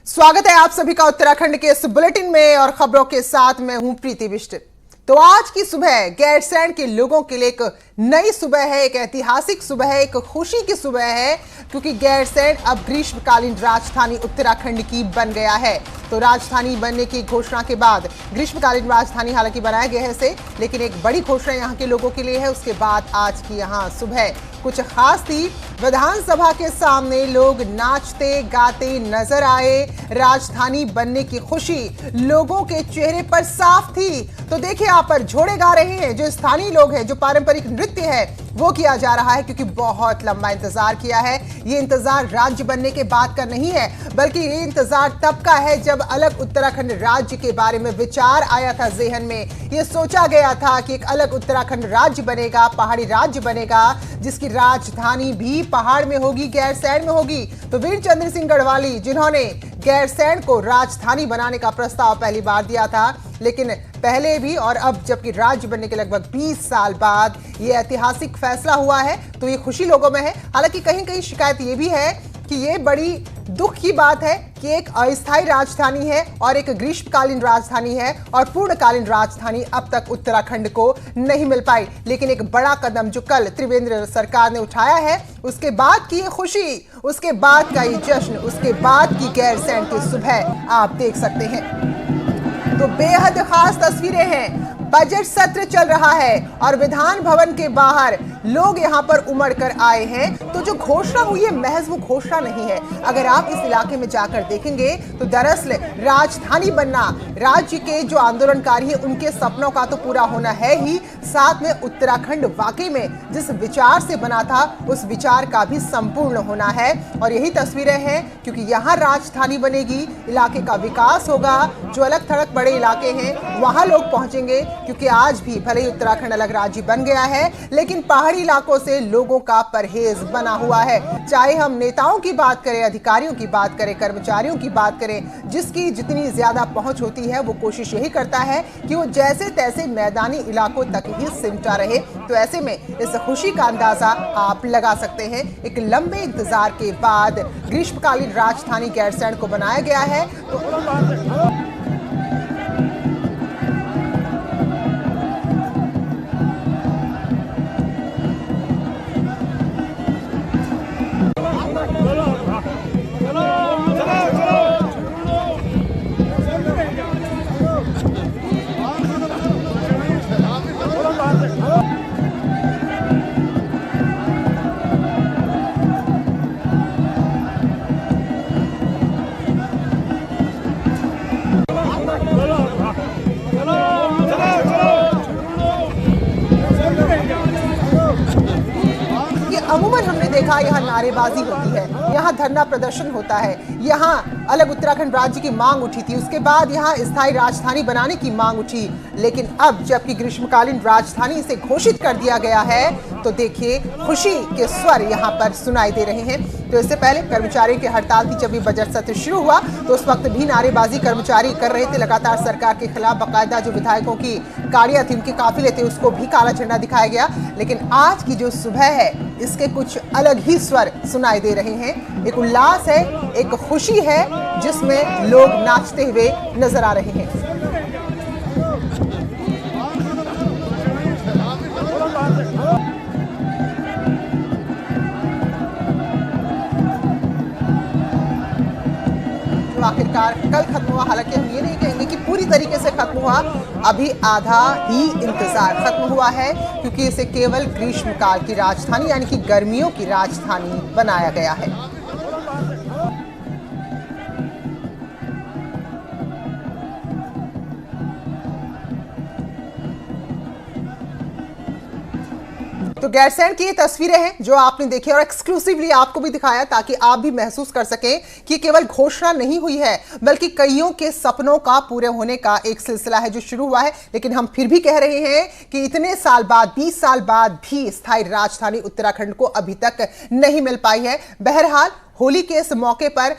स्वागत है आप सभी का उत्तराखंड के इस बुलेटिन में और खबरों के साथ मैं हूं प्रीति बिष्ट। तो आज की सुबह गैरसैंण के लोगों के लिए एक नई सुबह है, एक ऐतिहासिक सुबह है, एक खुशी की सुबह है, क्योंकि गैरसैंण अब ग्रीष्मकालीन राजधानी उत्तराखंड की बन गया है। तो राजधानी बनने की घोषणा के बाद ग्रीष्मकालीन राजधानी हालांकि बनाया गया है इसे, लेकिन एक बड़ी घोषणा यहाँ के लोगों के लिए है। उसके बाद आज की यहाँ सुबह कुछ खास थी। विधानसभा के सामने लोग नाचते गाते नजर आए। राजधानी बनने की खुशी लोगों के चेहरे पर साफ थी। तो देखिए यहाँ पर झोड़े गा रहे हैं जो स्थानीय लोग हैं, जो पारंपरिक नृत्य है वो किया जा रहा है, क्योंकि बहुत लंबा इंतजार किया है। ये इंतजार राज्य बनने के बाद का नहीं है, बल्कि ये इंतजार तब का है जब अलग उत्तराखंड राज्य के बारे में विचार आया था जेहन में। ये सोचा गया था कि एक अलग उत्तराखंड राज्य बनेगा, पहाड़ी राज्य बनेगा, जिसकी राजधानी भी पहाड़ में होगी, गैरसैंण में होगी। तो वीर चंद्र सिंह गढ़वाली, जिन्होंने गैरसैंण को राजधानी बनाने का प्रस्ताव पहली बार दिया था, लेकिन पहले भी और अब जबकि राज्य बनने के लगभग 20 साल बाद ये ऐतिहासिक फैसला हुआ है, तो ये खुशी लोगों में है। हालांकि कहीं कहीं शिकायत ये भी है कि ये बड़ी दुख की बात है कि एक अस्थायी राजधानी है और एक ग्रीष्मकालीन राजधानी है, और पूर्णकालीन राजधानी अब तक उत्तराखंड को नहीं मिल पाई। लेकिन एक बड़ा कदम जो कल त्रिवेंद्र सरकार ने उठाया है, उसके बाद की ये खुशी, उसके बाद का ये जश्न, उसके बाद की गैरसैंण की सुबह आप देख सकते हैं। तो बेहद खास तस्वीरें हैं। बजट सत्र चल रहा है और विधान भवन के बाहर लोग यहां पर उमड़ कर आए हैं। तो जो घोषणा हुई है महज वो घोषणा नहीं है। अगर आप इस इलाके में जाकर देखेंगे तो दरअसल राजधानी बनना राज्य के जो आंदोलनकारी हैं उनके सपनों का तो पूरा होना है ही, साथ में उत्तराखंड वाकई में जिस विचार से बना था उस विचार का भी संपूर्ण होना है। और यही तस्वीरें हैं, क्योंकि यहाँ राजधानी बनेगी, इलाके का विकास होगा, जो अलग थलग बड़े इलाके हैं वहां लोग पहुंचेंगे, क्योंकि आज भी भले ही उत्तराखंड अलग राज्य बन गया है, लेकिन पहाड़ी इलाकों से लोगों का परहेज बना हुआ है। चाहे हम नेताओं की बात करें, अधिकारियों की बात करें, कर्मचारियों की बात करें, जिसकी जितनी ज्यादा पहुंच होती है वो कोशिश यही करता है कि वो जैसे तैसे मैदानी इलाकों तक ही सिमटा रहे। तो ऐसे में इस खुशी का अंदाजा आप लगा सकते हैं। एक लंबे इंतजार के बाद ग्रीष्मकालीन राजधानी गैरसैंण को बनाया गया है। अमूमन हमने देखा यहाँ नारेबाजी होती है, यहाँ धरना प्रदर्शन होता है, यहाँ अलग उत्तराखंड राज्य की मांग उठी थी, उसके बाद यहाँ स्थायी राजधानी बनाने की मांग उठी। लेकिन अब जबकि ग्रीष्मकालीन राजधानी से घोषित कर दिया गया है, तो देखिए खुशी के स्वर यहाँ पर सुनाई दे रहे हैं। तो इससे पहले कर्मचारियों की हड़ताल थी, जब भी बजट सत्र शुरू हुआ तो उस वक्त भी नारेबाजी कर्मचारी कर रहे थे लगातार सरकार के खिलाफ। बाकायदा जो विधायकों की गाड़ियां थी, उनके काफिले थे, उसको भी काला झंडा दिखाया गया। लेकिन आज की जो सुबह है इसके कुछ अलग ही स्वर सुनाई दे रहे हैं। एक उल्लास है, एक खुशी है, जिसमें लोग नाचते हुए नजर आ रहे हैं। आखिरकार कल खत्म हुआ। हालांकि हम ये नहीं कहेंगे कि पूरी तरीके से खत्म हुआ, अभी आधा ही इंतजार खत्म हुआ है, क्योंकि इसे केवल ग्रीष्मकाल की राजधानी यानी कि गर्मियों की राजधानी बनाया गया है। तो गैरसैंण की ये तस्वीरें हैं जो आपने देखी और एक्सक्लूसिवली आपको भी दिखाया, ताकि आप भी महसूस कर सकें कि केवल घोषणा नहीं हुई है, बल्कि कईयों के सपनों का पूरे होने का एक सिलसिला है जो शुरू हुआ है। लेकिन हम फिर भी कह रहे हैं कि इतने साल बाद, 20 साल बाद भी स्थायी राजधानी उत्तराखंड को अभी तक नहीं मिल पाई है। बहरहाल होली के इस मौके पर